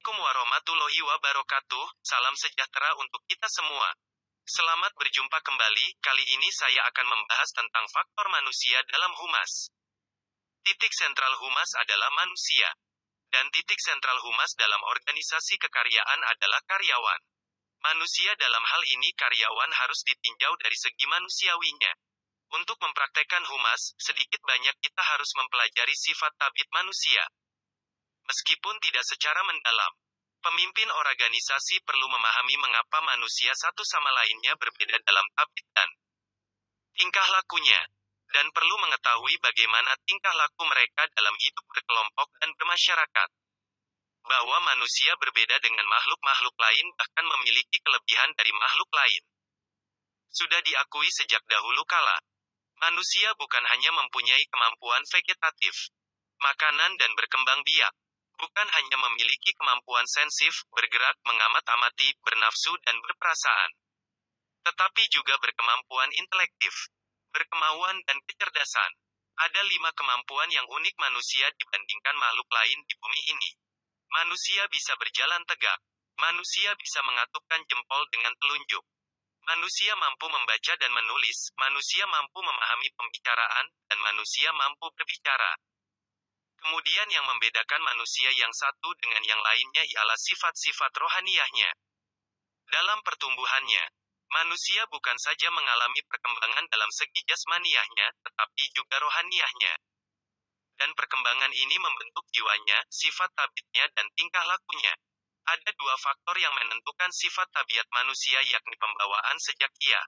Assalamualaikum warahmatullahi wabarakatuh, salam sejahtera untuk kita semua. Selamat berjumpa kembali, kali ini saya akan membahas tentang faktor manusia dalam humas. Titik sentral humas adalah manusia. Dan titik sentral humas dalam organisasi kekaryaan adalah karyawan. Manusia dalam hal ini karyawan harus ditinjau dari segi manusiawinya. Untuk mempraktekkan humas, sedikit banyak kita harus mempelajari sifat tabiat manusia. Meskipun tidak secara mendalam, pemimpin organisasi perlu memahami mengapa manusia satu sama lainnya berbeda dalam tabiat dan tingkah lakunya, dan perlu mengetahui bagaimana tingkah laku mereka dalam hidup berkelompok dan bermasyarakat. Bahwa manusia berbeda dengan makhluk-makhluk lain bahkan memiliki kelebihan dari makhluk lain. Sudah diakui sejak dahulu kala, manusia bukan hanya mempunyai kemampuan vegetatif, makanan dan berkembang biak. Bukan hanya memiliki kemampuan sensif, bergerak, mengamat-amati, bernafsu dan berperasaan. Tetapi juga berkemampuan intelektif, berkemauan dan kecerdasan. Ada 5 kemampuan yang unik manusia dibandingkan makhluk lain di bumi ini. Manusia bisa berjalan tegak. Manusia bisa mengatupkan jempol dengan telunjuk. Manusia mampu membaca dan menulis. Manusia mampu memahami pembicaraan, dan manusia mampu berbicara. Kemudian yang membedakan manusia yang satu dengan yang lainnya ialah sifat-sifat rohaniyahnya. Dalam pertumbuhannya, manusia bukan saja mengalami perkembangan dalam segi jasmaniahnya, tetapi juga rohaniyahnya. Dan perkembangan ini membentuk jiwanya, sifat tabiatnya dan tingkah lakunya. Ada 2 faktor yang menentukan sifat tabiat manusia yakni pembawaan sejak ia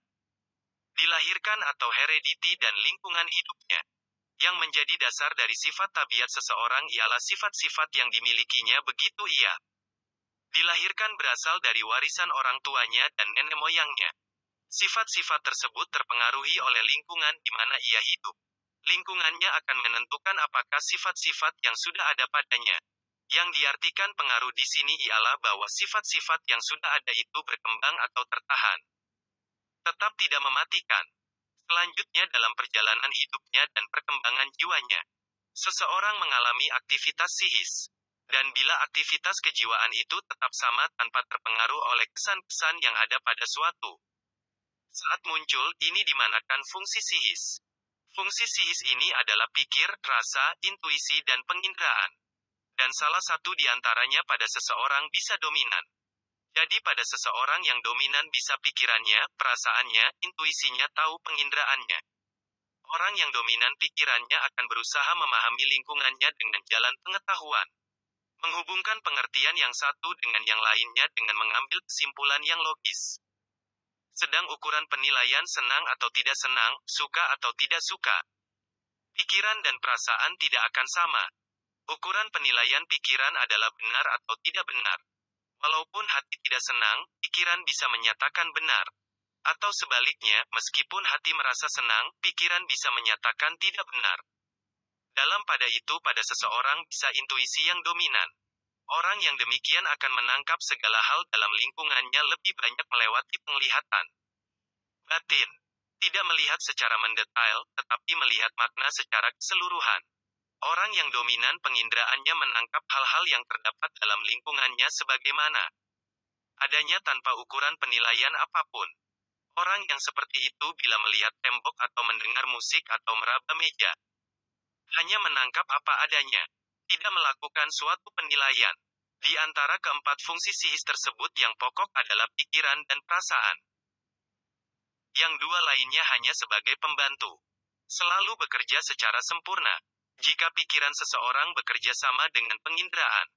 dilahirkan atau herediti dan lingkungan hidupnya. Yang menjadi dasar dari sifat tabiat seseorang ialah sifat-sifat yang dimilikinya begitu ia dilahirkan berasal dari warisan orang tuanya dan nenek moyangnya. Sifat-sifat tersebut terpengaruhi oleh lingkungan di mana ia hidup. Lingkungannya akan menentukan apakah sifat-sifat yang sudah ada padanya. Yang diartikan pengaruh di sini ialah bahwa sifat-sifat yang sudah ada itu berkembang atau tertahan. Tetap tidak mematikan. Selanjutnya dalam perjalanan hidupnya dan perkembangan jiwanya, seseorang mengalami aktivitas psikis. Dan bila aktivitas kejiwaan itu tetap sama tanpa terpengaruh oleh kesan-kesan yang ada pada suatu saat muncul, ini dimanakan fungsi psikis. Fungsi psikis ini adalah pikir, rasa, intuisi dan penginderaan. Dan salah satu di antaranya pada seseorang bisa dominan. Jadi pada seseorang yang dominan bisa pikirannya, perasaannya, intuisinya tahu pengindraannya. Orang yang dominan pikirannya akan berusaha memahami lingkungannya dengan jalan pengetahuan. Menghubungkan pengertian yang satu dengan yang lainnya dengan mengambil kesimpulan yang logis. Sedang ukuran penilaian senang atau tidak senang, suka atau tidak suka. Pikiran dan perasaan tidak akan sama. Ukuran penilaian pikiran adalah benar atau tidak benar. Walaupun hati tidak senang, pikiran bisa menyatakan benar. Atau sebaliknya, meskipun hati merasa senang, pikiran bisa menyatakan tidak benar. Dalam pada itu pada seseorang bisa intuisi yang dominan. Orang yang demikian akan menangkap segala hal dalam lingkungannya lebih banyak melewati penglihatan batin. Tidak melihat secara mendetail, tetapi melihat makna secara keseluruhan. Orang yang dominan pengindraannya menangkap hal-hal yang terdapat dalam lingkungannya sebagaimana adanya tanpa ukuran penilaian apapun. Orang yang seperti itu bila melihat tembok atau mendengar musik atau meraba meja, hanya menangkap apa adanya. Tidak melakukan suatu penilaian. Di antara keempat fungsi psikis tersebut yang pokok adalah pikiran dan perasaan. Yang 2 lainnya hanya sebagai pembantu. Selalu bekerja secara sempurna. Jika pikiran seseorang bekerja sama dengan penginderaan,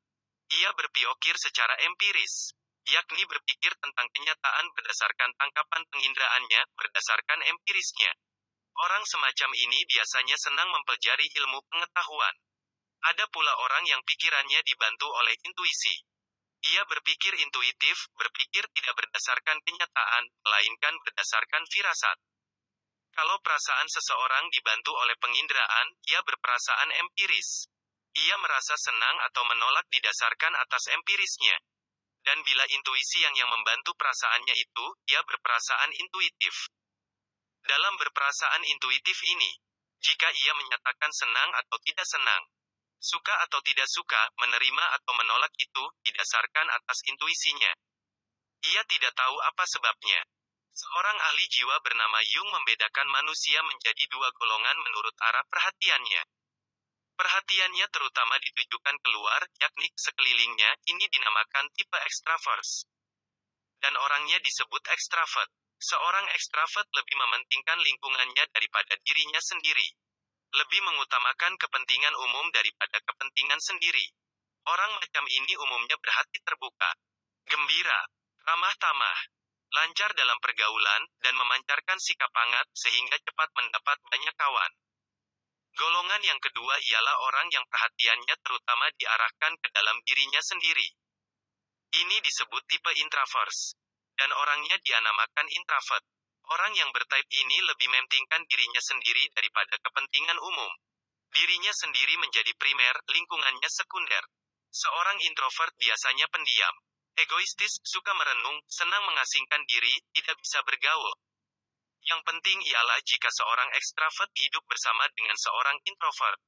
ia berpikir secara empiris, yakni berpikir tentang kenyataan berdasarkan tangkapan penginderaannya, berdasarkan empirisnya. Orang semacam ini biasanya senang mempelajari ilmu pengetahuan. Ada pula orang yang pikirannya dibantu oleh intuisi. Ia berpikir intuitif, berpikir tidak berdasarkan kenyataan, melainkan berdasarkan firasat. Kalau perasaan seseorang dibantu oleh penginderaan, ia berperasaan empiris. Ia merasa senang atau menolak didasarkan atas empirisnya. Dan bila intuisi yang membantu perasaannya itu, ia berperasaan intuitif. Dalam berperasaan intuitif ini, jika ia menyatakan senang atau tidak senang, Suka atau tidak suka, menerima atau menolak itu didasarkan atas intuisinya. Ia tidak tahu apa sebabnya. Seorang ahli jiwa bernama Jung membedakan manusia menjadi dua golongan menurut arah perhatiannya. Perhatiannya terutama ditujukan keluar, yakni sekelilingnya, ini dinamakan tipe ekstravert. Dan orangnya disebut ekstrovert. Seorang ekstrovert lebih mementingkan lingkungannya daripada dirinya sendiri. Lebih mengutamakan kepentingan umum daripada kepentingan sendiri. Orang macam ini umumnya berhati terbuka, gembira, ramah tamah, lancar dalam pergaulan, dan memancarkan sikap hangat sehingga cepat mendapat banyak kawan. Golongan yang kedua ialah orang yang perhatiannya terutama diarahkan ke dalam dirinya sendiri. Ini disebut tipe introvert. Dan orangnya dinamakan introvert. Orang yang bertype ini lebih mementingkan dirinya sendiri daripada kepentingan umum. Dirinya sendiri menjadi primer, lingkungannya sekunder. Seorang introvert biasanya pendiam, egoistis, suka merenung, senang mengasingkan diri, tidak bisa bergaul. Yang penting ialah jika seorang ekstrovert hidup bersama dengan seorang introvert,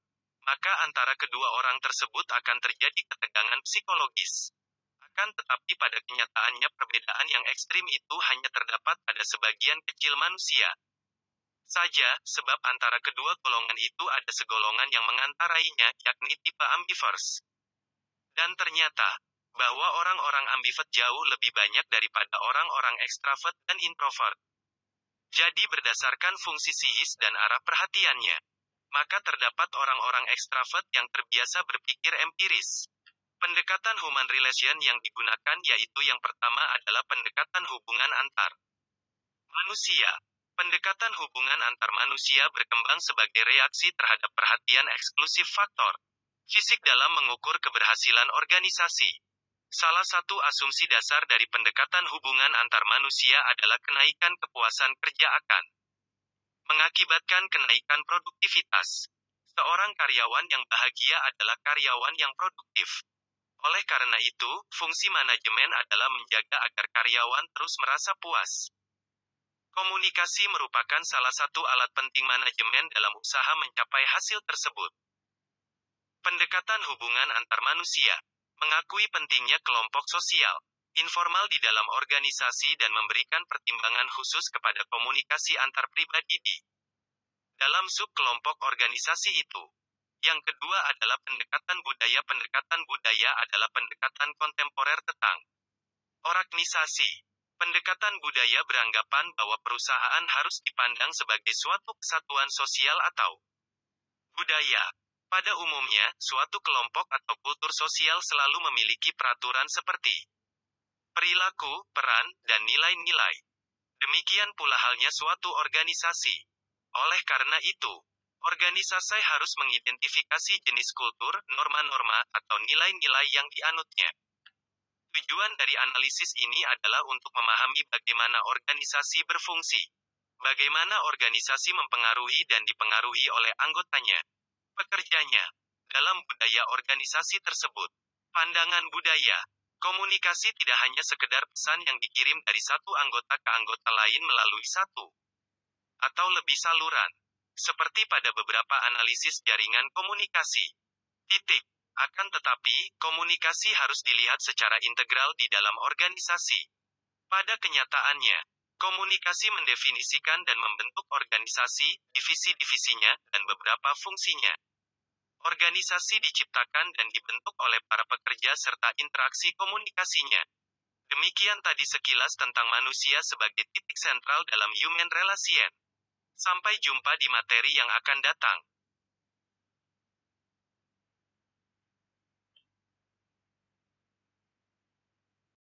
maka antara kedua orang tersebut akan terjadi ketegangan psikologis. Akan tetapi pada kenyataannya perbedaan yang ekstrim itu hanya terdapat pada sebagian kecil manusia saja, sebab antara kedua golongan itu ada segolongan yang mengantarainya, yakni tipe ambivert. Dan ternyata, bahwa orang-orang ambivert jauh lebih banyak daripada orang-orang ekstrovert dan introvert. Jadi berdasarkan fungsi psikis dan arah perhatiannya, maka terdapat orang-orang ekstrovert yang terbiasa berpikir empiris. Pendekatan human relation yang digunakan yaitu yang pertama adalah pendekatan hubungan antar manusia. Pendekatan hubungan antar manusia berkembang sebagai reaksi terhadap perhatian eksklusif faktor fisik dalam mengukur keberhasilan organisasi. Salah satu asumsi dasar dari pendekatan hubungan antar manusia adalah kenaikan kepuasan kerja akan mengakibatkan kenaikan produktivitas. Seorang karyawan yang bahagia adalah karyawan yang produktif. Oleh karena itu, fungsi manajemen adalah menjaga agar karyawan terus merasa puas. Komunikasi merupakan salah satu alat penting manajemen dalam usaha mencapai hasil tersebut. Pendekatan hubungan antar manusia mengakui pentingnya kelompok sosial informal di dalam organisasi dan memberikan pertimbangan khusus kepada komunikasi antar pribadi di dalam subkelompok organisasi itu. Yang kedua adalah pendekatan budaya. Pendekatan budaya adalah pendekatan kontemporer tentang organisasi. Pendekatan budaya beranggapan bahwa perusahaan harus dipandang sebagai suatu kesatuan sosial atau budaya. Pada umumnya, suatu kelompok atau kultur sosial selalu memiliki peraturan seperti perilaku, peran, dan nilai-nilai. Demikian pula halnya suatu organisasi. Oleh karena itu, organisasi harus mengidentifikasi jenis kultur, norma-norma, atau nilai-nilai yang dianutnya. Tujuan dari analisis ini adalah untuk memahami bagaimana organisasi berfungsi, bagaimana organisasi mempengaruhi dan dipengaruhi oleh anggotanya, pekerjanya, dalam budaya organisasi tersebut. Pandangan budaya. Komunikasi tidak hanya sekedar pesan yang dikirim dari satu anggota ke anggota lain melalui satu atau lebih saluran. Seperti pada beberapa analisis jaringan komunikasi. Akan tetapi, komunikasi harus dilihat secara integral di dalam organisasi. Pada kenyataannya, komunikasi mendefinisikan dan membentuk organisasi, divisi-divisinya, dan beberapa fungsinya. Organisasi diciptakan dan dibentuk oleh para pekerja serta interaksi komunikasinya. Demikian tadi sekilas tentang manusia sebagai titik sentral dalam human relation. Sampai jumpa di materi yang akan datang.